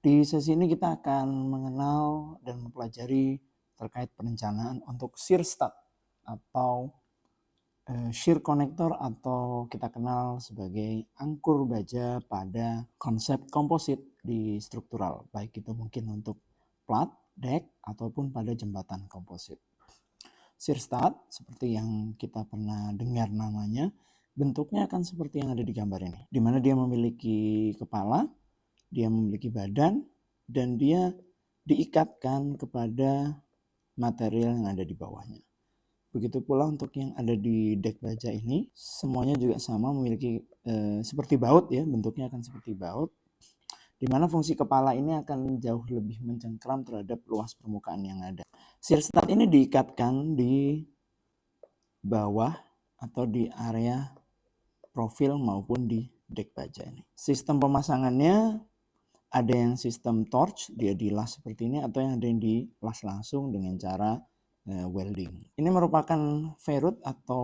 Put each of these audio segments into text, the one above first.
Di sesi ini kita akan mengenal dan mempelajari terkait perencanaan untuk shear stud atau shear connector atau kita kenal sebagai angkur baja pada konsep komposit di struktural, baik itu mungkin untuk plat, deck, ataupun pada jembatan komposit. Shear stud seperti yang kita pernah dengar namanya, bentuknya akan seperti yang ada di gambar ini, di mana dia memiliki kepala, dia memiliki badan, dan dia diikatkan kepada material yang ada di bawahnya. Begitu pula untuk yang ada di dek baja ini, semuanya juga sama, memiliki seperti baut ya, bentuknya akan seperti baut, di mana fungsi kepala ini akan jauh lebih mencengkram terhadap luas permukaan yang ada. Shear stud ini diikatkan di bawah atau di area profil maupun di dek baja ini. Sistem pemasangannya ada yang sistem torch, dia dilas seperti ini, atau yang ada yang dilas langsung dengan cara welding. Ini merupakan ferrut atau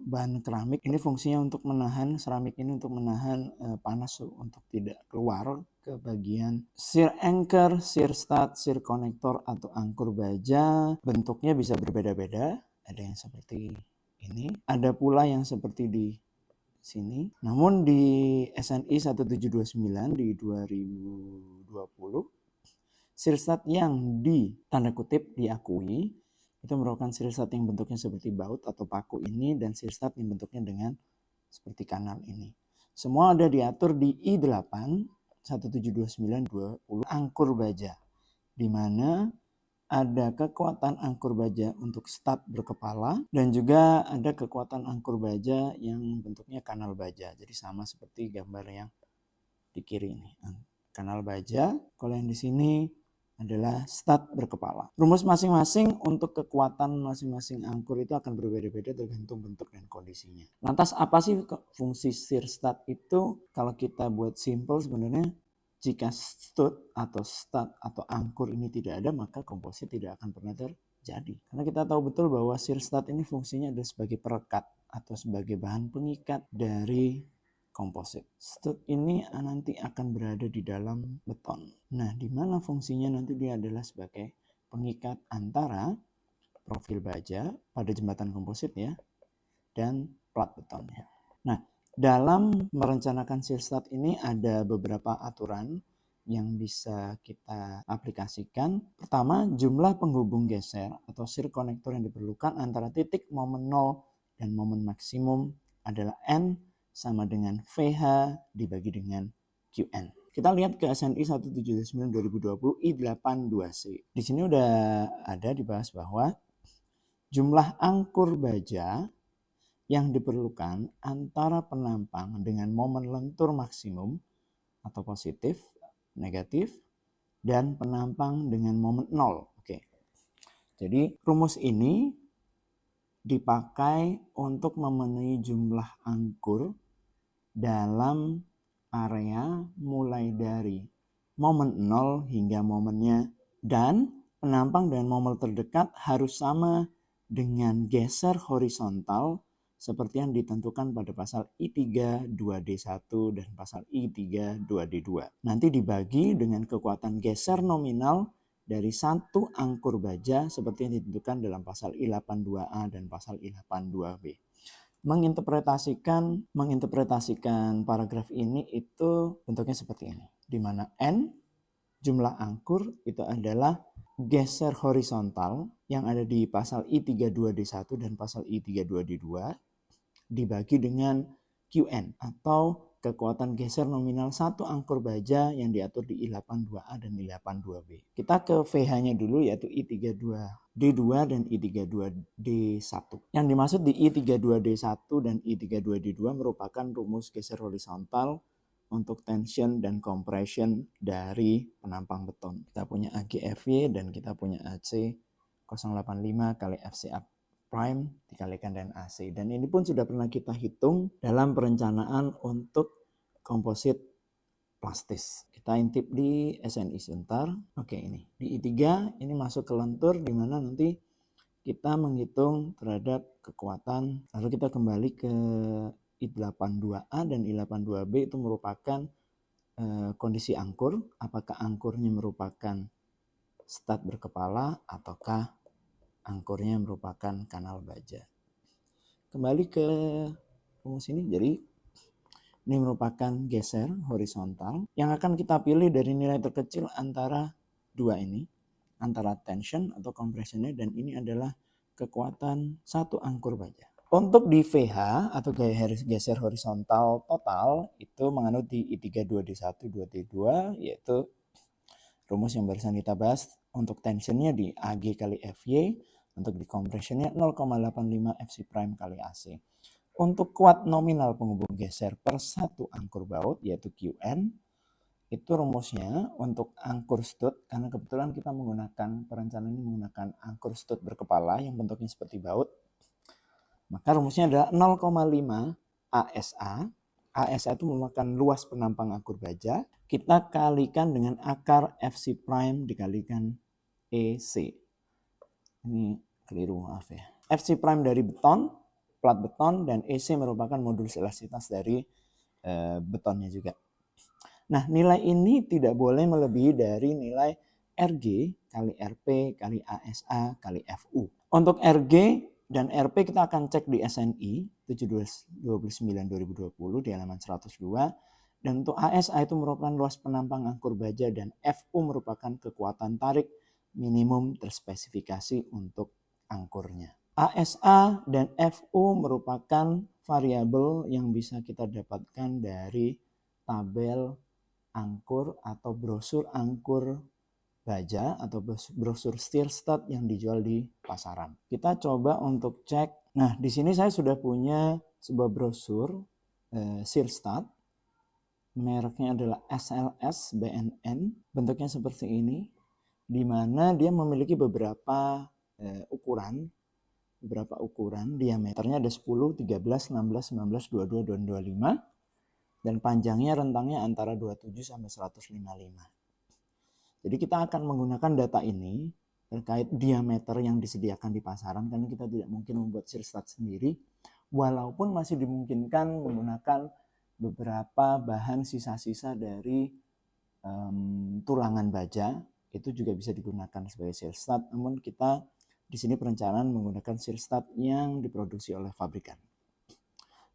bahan keramik. Ini fungsinya untuk menahan seramik ini untuk menahan panas untuk tidak keluar ke bagian shear anchor, shear stud, shear connector atau angkur baja. Bentuknya bisa berbeda-beda. Ada yang seperti ini, ada pula yang seperti di sini. Namun di SNI 1729 di 2020, shear stud yang tanda kutip diakui itu merupakan shear stud yang bentuknya seperti baut atau paku ini, dan shear stud yang bentuknya dengan seperti kanal ini. Semua ada diatur di I8 1729-20 angkur baja, di mana ada kekuatan angkur baja untuk stud berkepala dan juga ada kekuatan angkur baja yang bentuknya kanal baja. Jadi sama seperti gambar yang di kiri ini. Kanal baja, kalau yang di sini adalah stud berkepala. Rumus masing-masing untuk kekuatan masing-masing angkur itu akan berbeda-beda tergantung bentuk dan kondisinya. Lantas apa sih fungsi shear stud itu? Kalau kita buat simple sebenarnya, jika stud atau angkur ini tidak ada, maka komposit tidak akan pernah terjadi. Karena kita tahu betul bahwa shear stud ini fungsinya adalah sebagai perekat atau sebagai bahan pengikat dari komposit. Stud ini nanti akan berada di dalam beton. Nah, di mana fungsinya nanti dia adalah sebagai pengikat antara profil baja pada jembatan komposit ya dan plat betonnya. Nah, dalam merencanakan shear stud ini ada beberapa aturan yang bisa kita aplikasikan. Pertama, jumlah penghubung geser atau shear connector yang diperlukan antara titik momen 0 dan momen maksimum adalah N sama dengan VH dibagi dengan QN. Kita lihat ke SNI 179-2020 I82C. Di sini udah ada dibahas bahwa jumlah angkur baja yang diperlukan antara penampang dengan momen lentur maksimum atau positif, negatif, dan penampang dengan momen 0. Oke. Jadi rumus ini dipakai untuk memenuhi jumlah angkur dalam area mulai dari momen 0 hingga momennya, dan penampang dengan momen terdekat harus sama dengan geser horizontal seperti yang ditentukan pada pasal I32D1 dan pasal I32D2. Nanti dibagi dengan kekuatan geser nominal dari satu angkur baja seperti yang ditentukan dalam pasal I82A dan pasal I82B. Menginterpretasikan paragraf ini itu bentuknya seperti ini, di mana N jumlah angkur itu adalah geser horizontal yang ada di pasal I32D1 dan pasal I32D2 dibagi dengan QN atau kekuatan geser nominal satu angkur baja yang diatur di I82A dan I82B. Kita ke VH-nya dulu, yaitu I32D2 dan I32D1. Yang dimaksud di I32D1 dan I32D2 merupakan rumus geser horizontal untuk tension dan compression dari penampang beton. Kita punya AGFY dan kita punya AC 085 kali FCA prime dikalikan dengan AC, dan ini pun sudah pernah kita hitung dalam perencanaan untuk komposit plastis. Kita intip di SNI sebentar. Oke, ini di I3 ini masuk ke lentur, di mana nanti kita menghitung terhadap kekuatan. Lalu kita kembali ke I82A dan I82B, itu merupakan kondisi angkur, apakah angkurnya merupakan stud berkepala ataukah angkurnya merupakan kanal baja. Kembali ke rumus ini, jadi ini merupakan geser horizontal yang akan kita pilih dari nilai terkecil antara dua ini, antara tension atau compressionnya, dan ini adalah kekuatan satu angkur baja. Untuk di VH atau gaya geser horizontal total itu menganut di I32D1 2T2, yaitu rumus yang barusan kita bahas. Untuk tensionnya di AG kali FY, untuk di compressionnya 0,85 FC prime kali AC. Untuk kuat nominal penghubung geser per satu angkur baut yaitu QN, itu rumusnya untuk angkur stud, karena kebetulan kita menggunakan perencanaan ini menggunakan angkur stud berkepala yang bentuknya seperti baut, maka rumusnya adalah 0,5 ASA. ASA itu merupakan luas penampang angkur baja, kita kalikan dengan akar FC prime dikalikan EC. Ini keliru, maaf ya. FC prime dari beton, plat beton, dan EC merupakan modulus elastisitas dari betonnya juga. Nah, nilai ini tidak boleh melebihi dari nilai RG kali RP kali ASA kali FU. Untuk RG dan RP kita akan cek di SNI 729/2020 di halaman 102. Dan untuk ASA itu merupakan luas penampang angkur baja dan FU merupakan kekuatan tarik minimum terspesifikasi untuk angkurnya. ASA dan FU merupakan variabel yang bisa kita dapatkan dari tabel angkur atau brosur angkur baja atau brosur steer stud yang dijual di pasaran. Kita coba untuk cek. Nah, di sini saya sudah punya sebuah brosur steer stud. Mereknya adalah SLS BNN. Bentuknya seperti ini, di mana dia memiliki beberapa ukuran, diameternya ada 10, 13, 16, 19, 22, dan 25, dan panjangnya rentangnya antara 27 sampai 155. Jadi kita akan menggunakan data ini terkait diameter yang disediakan di pasaran, karena kita tidak mungkin membuat shear stud sendiri, walaupun masih dimungkinkan menggunakan beberapa bahan sisa-sisa dari tulangan baja, itu juga bisa digunakan sebagai shear stud, namun kita di sini perencanaan menggunakan shear stud yang diproduksi oleh pabrikan.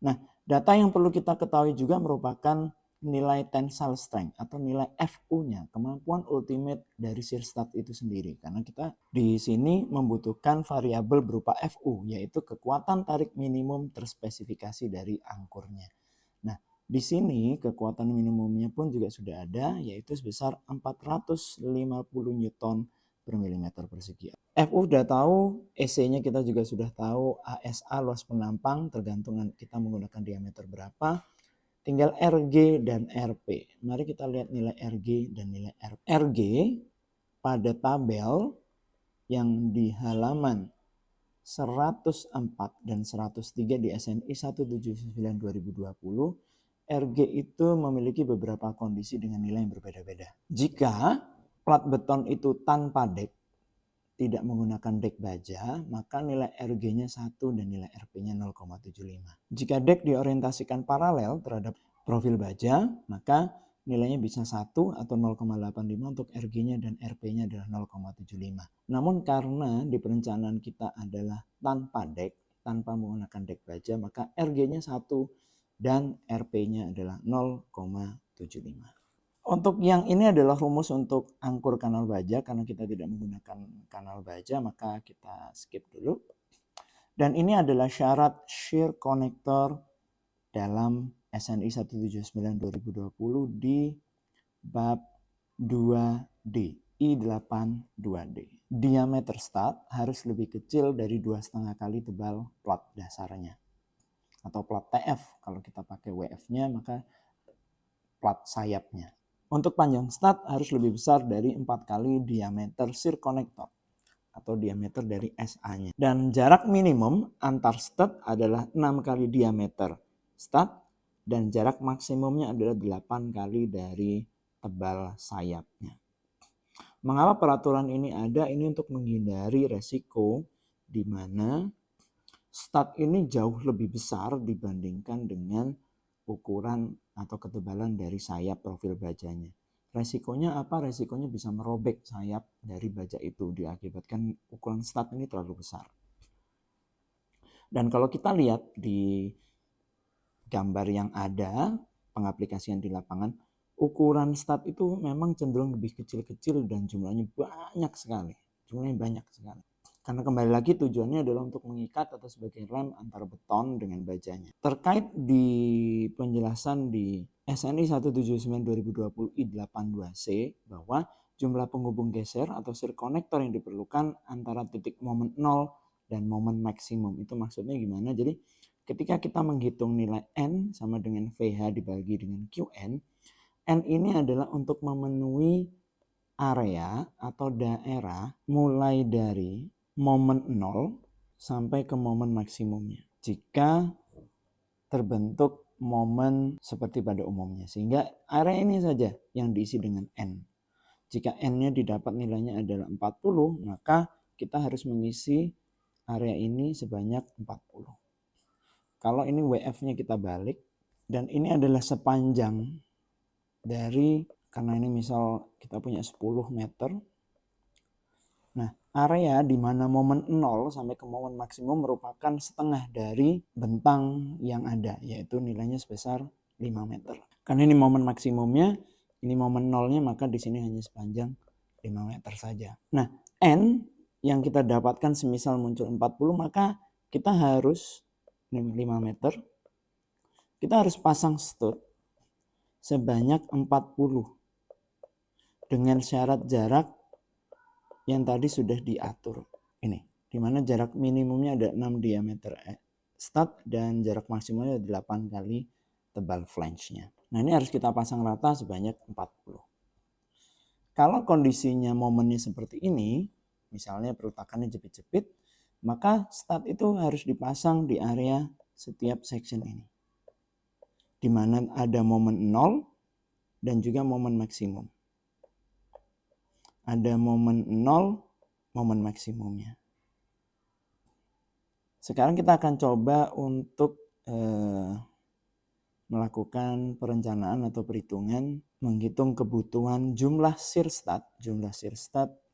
Nah, data yang perlu kita ketahui juga merupakan nilai tensile strength atau nilai FU-nya, kemampuan ultimate dari shear stud itu sendiri. Karena kita di sini membutuhkan variabel berupa FU, yaitu kekuatan tarik minimum terspesifikasi dari angkurnya. Nah, di sini kekuatan minimumnya pun juga sudah ada, yaitu sebesar 450 Newton per milimeter persegi. FU sudah tahu, EC-nya kita juga sudah tahu, ASA luas penampang tergantung kita menggunakan diameter berapa. Tinggal RG dan RP. Mari kita lihat nilai RG dan nilai RP. RG pada tabel yang di halaman 104 dan 103 di SNI 179/2020, RG itu memiliki beberapa kondisi dengan nilai yang berbeda-beda. Jika plat beton itu tanpa dek, tidak menggunakan dek baja, maka nilai RG-nya 1 dan nilai RP-nya 0,75. Jika dek diorientasikan paralel terhadap profil baja, maka nilainya bisa 1 atau 0,85 untuk RG-nya dan RP-nya adalah 0,75. Namun karena di perencanaan kita adalah tanpa dek, tanpa menggunakan dek baja, maka RG-nya 1 dan RP-nya adalah 0,75. Untuk yang ini adalah rumus untuk angkur kanal baja, karena kita tidak menggunakan kanal baja maka kita skip dulu. Dan ini adalah syarat shear connector dalam SNI 179/2020 di bab 2D, I82D. Diameter stud harus lebih kecil dari 2,5 kali tebal plat dasarnya atau plat TF. Kalau kita pakai WF-nya maka plat sayapnya. Untuk panjang stud harus lebih besar dari 4 kali diameter shear connector atau diameter dari SA-nya. Dan jarak minimum antar stud adalah 6 kali diameter stud dan jarak maksimumnya adalah 8 kali dari tebal sayapnya. Mengapa peraturan ini ada? Ini untuk menghindari resiko di mana stud ini jauh lebih besar dibandingkan dengan ukuran atau ketebalan dari sayap profil bajanya. Resikonya apa? Resikonya bisa merobek sayap dari baja itu diakibatkan ukuran stud ini terlalu besar. Dan kalau kita lihat di gambar yang ada, pengaplikasian di lapangan, ukuran stud itu memang cenderung lebih kecil-kecil dan jumlahnya banyak sekali. Karena kembali lagi tujuannya adalah untuk mengikat atau sebagai rem antar beton dengan bajanya. Terkait di penjelasan di SNI 179/2020 I82C bahwa jumlah penghubung geser atau shear connector yang diperlukan antara titik momen 0 dan momen maksimum. Itu maksudnya gimana? Jadi ketika kita menghitung nilai N sama dengan VH dibagi dengan QN, N ini adalah untuk memenuhi area atau daerah mulai dari momen 0 sampai ke momen maksimumnya. Jika terbentuk momen seperti pada umumnya. Sehingga area ini saja yang diisi dengan N. Jika N-nya didapat nilainya adalah 40, maka kita harus mengisi area ini sebanyak 40. Kalau ini WF-nya kita balik, dan ini adalah sepanjang dari, karena ini misal kita punya 10 meter. Nah, area di mana momen 0 sampai ke momen maksimum merupakan setengah dari bentang yang ada, yaitu nilainya sebesar 5 meter. Karena ini momen maksimumnya, ini momen 0-nya, maka di sini hanya sepanjang 5 meter saja. Nah, N yang kita dapatkan semisal muncul 40, maka kita harus 5 meter, kita harus pasang stud sebanyak 40 dengan syarat jarak yang tadi sudah diatur. Ini, dimana jarak minimumnya ada 6 diameter stud dan jarak maksimumnya 8 kali tebal flange-nya. Nah, ini harus kita pasang rata sebanyak 40. Kalau kondisinya momennya seperti ini, misalnya perutakannya jepit-jepit, maka stud itu harus dipasang di area setiap section ini, di mana ada momen 0 dan juga momen maksimum. Ada momen 0, momen maksimumnya. Sekarang kita akan coba untuk melakukan perencanaan atau perhitungan menghitung kebutuhan jumlah shear stud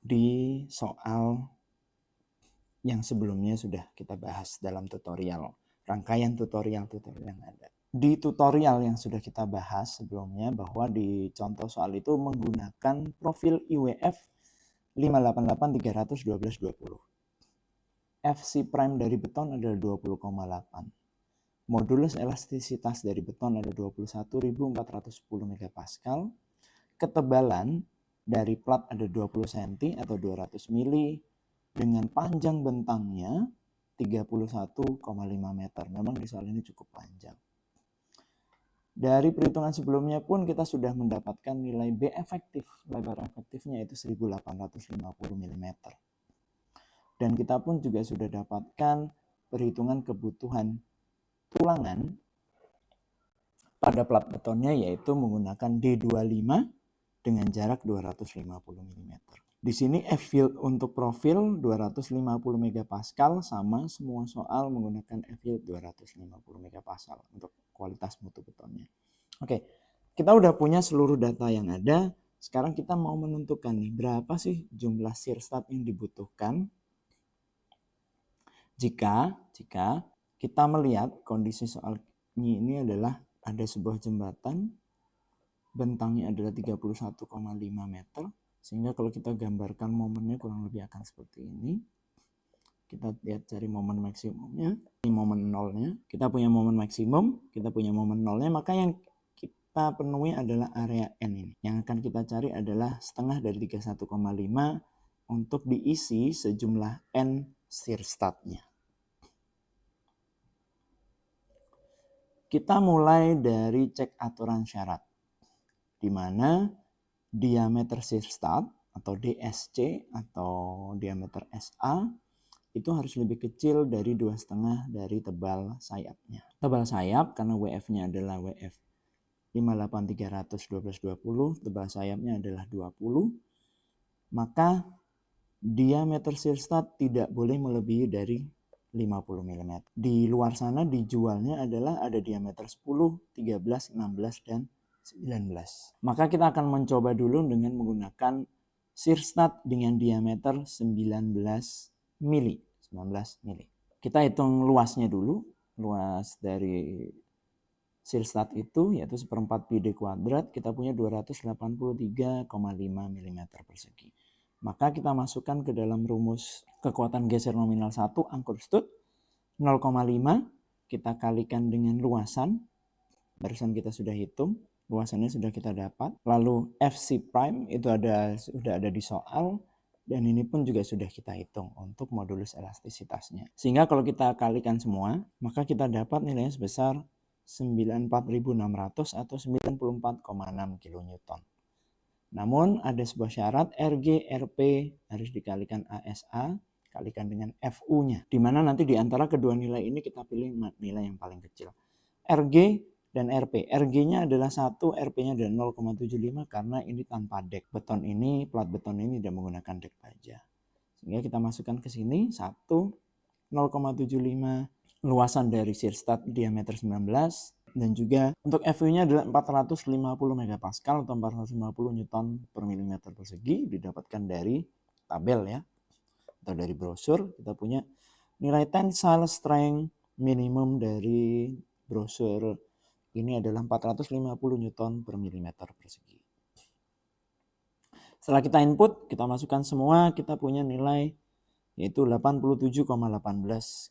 di soal yang sebelumnya sudah kita bahas dalam tutorial, rangkaian tutorial yang ada. Di tutorial yang sudah kita bahas sebelumnya bahwa di contoh soal itu menggunakan profil IWF 588/300/1220. FC prime dari beton adalah 20,8. Modulus elastisitas dari beton ada 21.410 MPa. Ketebalan dari plat ada 20 cm atau 200 mili dengan panjang bentangnya 31,5 meter. Memang di soal ini cukup panjang. Dari perhitungan sebelumnya pun kita sudah mendapatkan nilai B efektif, lebar efektifnya itu 1850 mm. Dan kita pun juga sudah dapatkan perhitungan kebutuhan tulangan pada plat betonnya, yaitu menggunakan D25 dengan jarak 250 mm. Di sini F yield untuk profil 250 MPa, sama semua soal menggunakan F yield 250 MPa untuk kualitas mutu betonnya. Oke, kita udah punya seluruh data yang ada. Sekarang kita mau menentukan nih berapa sih jumlah shear stud yang dibutuhkan jika kita melihat kondisi soal ini adalah ada sebuah jembatan, bentangnya adalah 31,5 meter, sehingga kalau kita gambarkan momennya kurang lebih akan seperti ini. Kita lihat cari momen maksimumnya, ini momen nolnya. Kita punya momen maksimum, kita punya momen nolnya, maka yang kita penuhi adalah area N ini. Yang akan kita cari adalah setengah dari 31,5 untuk diisi sejumlah N shear studnya. Kita mulai dari cek aturan syarat, di mana diameter shear stud atau DSC atau diameter SA itu harus lebih kecil dari 2,5 dari tebal sayapnya. Tebal sayap karena WF-nya adalah WF 583/1220, tebal sayapnya adalah 20, maka diameter shear stud tidak boleh melebihi dari mm. Di luar sana dijualnya adalah ada diameter 10, 13, 16, dan 19. Maka kita akan mencoba dulu dengan menggunakan Searstat dengan diameter 19 mili. Kita hitung luasnya dulu. Luas dari Searstat itu yaitu 1/4 pi d kuadrat, kita punya 283,5 mm persegi. Maka kita masukkan ke dalam rumus kekuatan geser nominal 1 angkur stud 0,5 kita kalikan dengan luasan. Barusan kita sudah hitung, luasannya sudah kita dapat. Lalu FC prime itu sudah ada di soal. Dan ini pun juga sudah kita hitung untuk modulus elastisitasnya. Sehingga kalau kita kalikan semua, maka kita dapat nilainya sebesar 94.600 atau 94,6 kN. Namun ada sebuah syarat RG, RP harus dikalikan ASA, kalikan dengan FU-nya. Di mana nanti di antara kedua nilai ini kita pilih nilai yang paling kecil. RG dan RP. RG-nya adalah 1, RP-nya adalah 0,75 karena ini tanpa dek. Beton ini, plat beton ini tidak menggunakan dek baja. Sehingga kita masukkan ke sini 1, 0,75, luasan dari Searstat diameter 19, dan juga untuk FU-nya adalah 450 megapascal atau 450 Newton per milimeter persegi, didapatkan dari tabel ya, atau dari brosur. Kita punya nilai tensile strength minimum dari brosur ini adalah 450 Newton per milimeter persegi. Setelah kita input, kita masukkan semua, kita punya nilai yaitu 87,18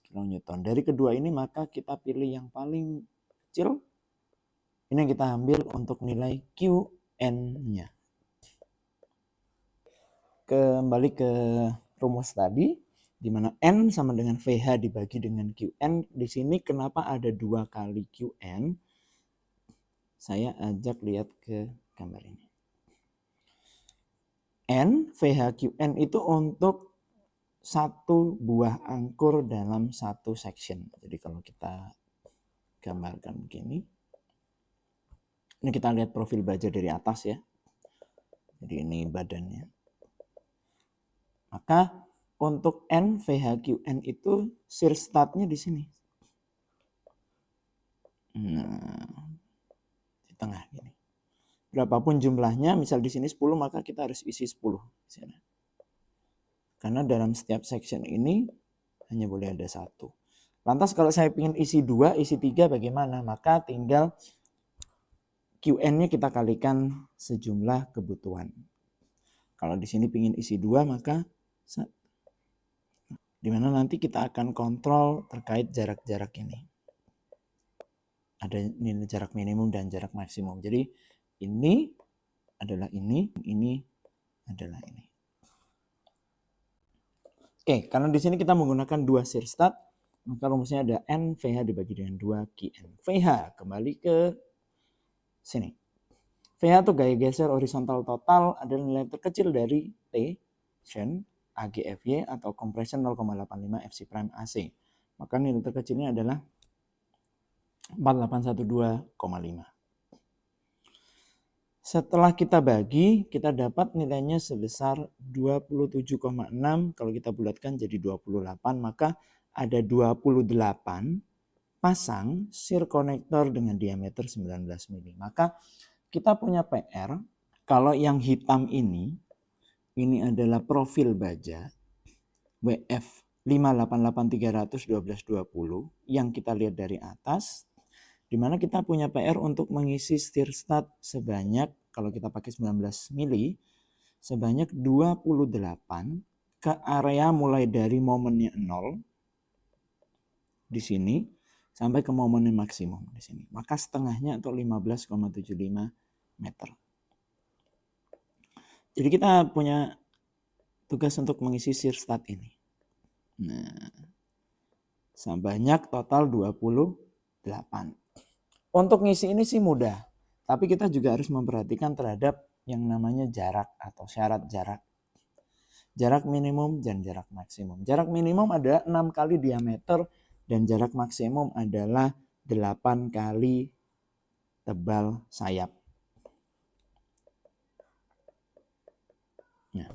kN. Dari kedua ini maka kita pilih yang paling kecil. Ini yang kita ambil untuk nilai Qn-nya. Kembali ke rumus tadi, di mana N sama dengan VH dibagi dengan Qn. Di sini kenapa ada 2 kali Qn? Saya ajak lihat ke gambar ini. N, VH, Qn itu untuk satu buah angkur dalam satu section. Jadi kalau kita gambarkan begini, ini kita lihat profil baja dari atas ya. Jadi ini badannya. Maka untuk N, VH, Qn itu Searstatnya di sini. Nah, di tengah gini. Berapapun jumlahnya, misal di sini 10, maka kita harus isi 10 di sana. Karena dalam setiap section ini hanya boleh ada 1. Lantas kalau saya ingin isi 2, isi 3 bagaimana? Maka tinggal Qn-nya kita kalikan sejumlah kebutuhan. Kalau di sini ingin isi 2 maka di mana nanti kita akan kontrol terkait jarak-jarak ini. Ada nilai jarak minimum dan jarak maksimum. Jadi ini adalah ini adalah ini. Oke, karena di sini kita menggunakan 2 Searstat, maka rumusnya ada N VH dibagi dengan 2 Qn. VH kembali ke sini. VH itu gaya geser horizontal total adalah nilai terkecil dari T, tension, AGFY atau compression 0,85 FC prime AC. Maka nilai terkecilnya adalah 4812,5. Setelah kita bagi, kita dapat nilainya sebesar 27,6. Kalau kita bulatkan jadi 28, maka ada 28 pasang shear connector dengan diameter 19 mili. Maka kita punya PR, kalau yang hitam ini adalah profil baja WF 588-300-1220 yang kita lihat dari atas, di mana kita punya PR untuk mengisi Searstat sebanyak, kalau kita pakai 19 mili, sebanyak 28 ke area mulai dari momennya 0 di sini sampai ke momennya maksimum di sini. Maka setengahnya atau 15,75 meter. Jadi kita punya tugas untuk mengisi Searstat ini. Nah, sebanyak total 28. Untuk ngisi ini sih mudah, tapi kita juga harus memperhatikan terhadap yang namanya jarak atau syarat jarak. Jarak minimum dan jarak maksimum. Jarak minimum adalah 6 kali diameter dan jarak maksimum adalah 8 kali tebal sayap. Nah,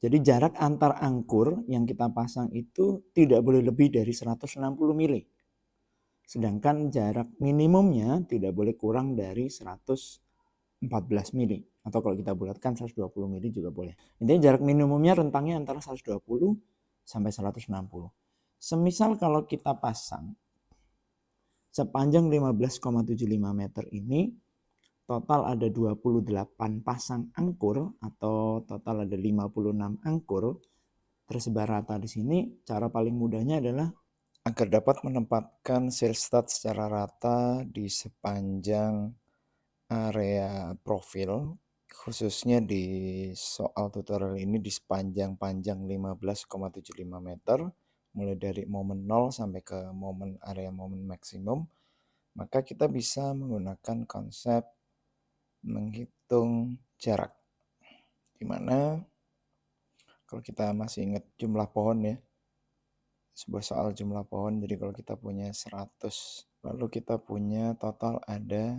Jadi jarak antar angkur yang kita pasang itu tidak boleh lebih dari 160 mili. Sedangkan jarak minimumnya tidak boleh kurang dari 114 mili. Atau kalau kita bulatkan 120 mili juga boleh. Intinya jarak minimumnya rentangnya antara 120 sampai 160. Semisal kalau kita pasang sepanjang 15,75 meter ini, total ada 28 pasang angkur atau total ada 56 angkur tersebar rata di sini. Cara paling mudahnya adalah agar dapat menempatkan silstat secara rata di sepanjang area profil, khususnya di soal tutorial ini di sepanjang panjang 15,75 meter, mulai dari momen 0 sampai ke area momen maksimum, maka kita bisa menggunakan konsep menghitung jarak, dimana kalau kita masih ingat jumlah pohon ya, sebuah soal jumlah pohon, jadi kalau kita punya 100 lalu kita punya total ada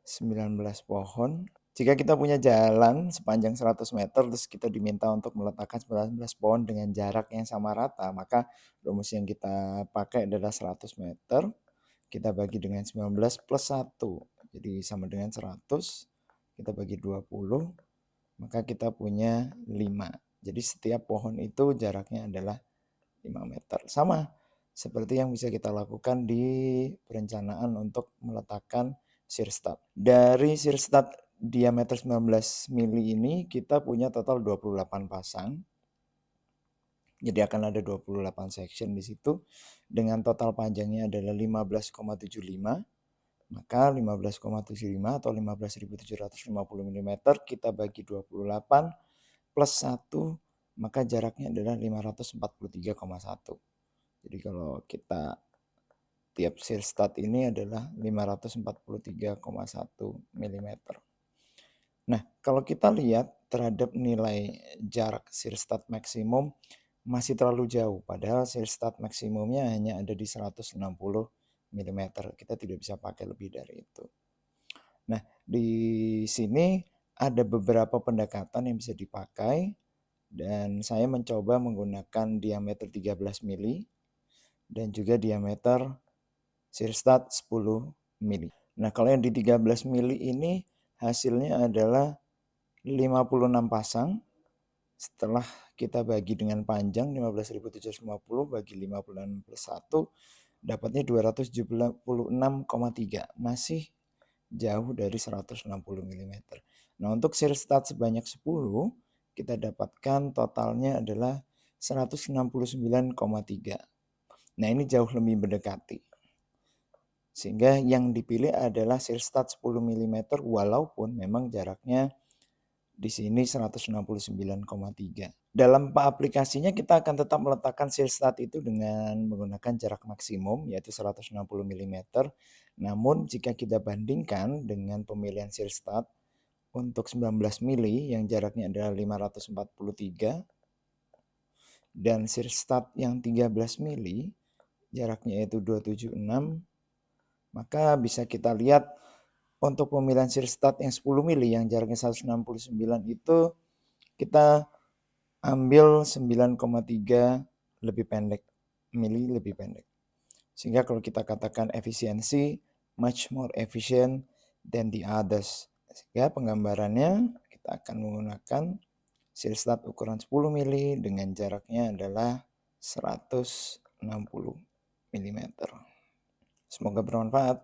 19 pohon, jika kita punya jalan sepanjang 100 meter terus kita diminta untuk meletakkan 19 pohon dengan jarak yang sama rata, maka rumus yang kita pakai adalah 100 meter kita bagi dengan 19 plus 1. Jadi sama dengan 100, kita bagi 20, maka kita punya 5. Jadi setiap pohon itu jaraknya adalah 5 meter. Sama seperti yang bisa kita lakukan di perencanaan untuk meletakkan sirstat. Dari sirstat diameter 19 mili ini kita punya total 28 pasang. Jadi akan ada 28 section di situ dengan total panjangnya adalah 15,75. Maka 15,75 atau 15.750 mm kita bagi 28 plus 1, maka jaraknya adalah 543,1. Jadi kalau kita tiap sirstat ini adalah 543,1 mm. Nah, kalau kita lihat terhadap nilai jarak sirstat maksimum masih terlalu jauh, padahal sirstat maksimumnya hanya ada di 160 mm. Kita tidak bisa pakai lebih dari itu. Nah, di sini ada beberapa pendekatan yang bisa dipakai dan saya mencoba menggunakan diameter 13 mili dan juga diameter sirstat 10 mili. Nah, kalau yang di 13 mili ini hasilnya adalah 56 pasang. Setelah kita bagi dengan panjang 15.750 bagi 56 plus 1, dapatnya 276,3. Masih jauh dari 160 mm. Nah, untuk sirstat sebanyak 10, kita dapatkan totalnya adalah 169,3. Nah, ini jauh lebih mendekati. Sehingga yang dipilih adalah sirstat 10 mm walaupun memang jaraknya di sini 169,3. Dalam aplikasinya kita akan tetap meletakkan sirstat itu dengan menggunakan jarak maksimum yaitu 160 mm. Namun jika kita bandingkan dengan pemilihan sirstat untuk 19 mili yang jaraknya adalah 543 dan sirstat yang 13 mili jaraknya yaitu 276, maka bisa kita lihat untuk pemilihan sirstat yang 10 mili yang jaraknya 169 itu kita ambil 9,3 lebih pendek, mili lebih pendek. Sehingga kalau kita katakan efisiensi, much more efficient than the others. Sehingga penggambarannya kita akan menggunakan sirstat ukuran 10 mili dengan jaraknya adalah 160 mm. Semoga bermanfaat.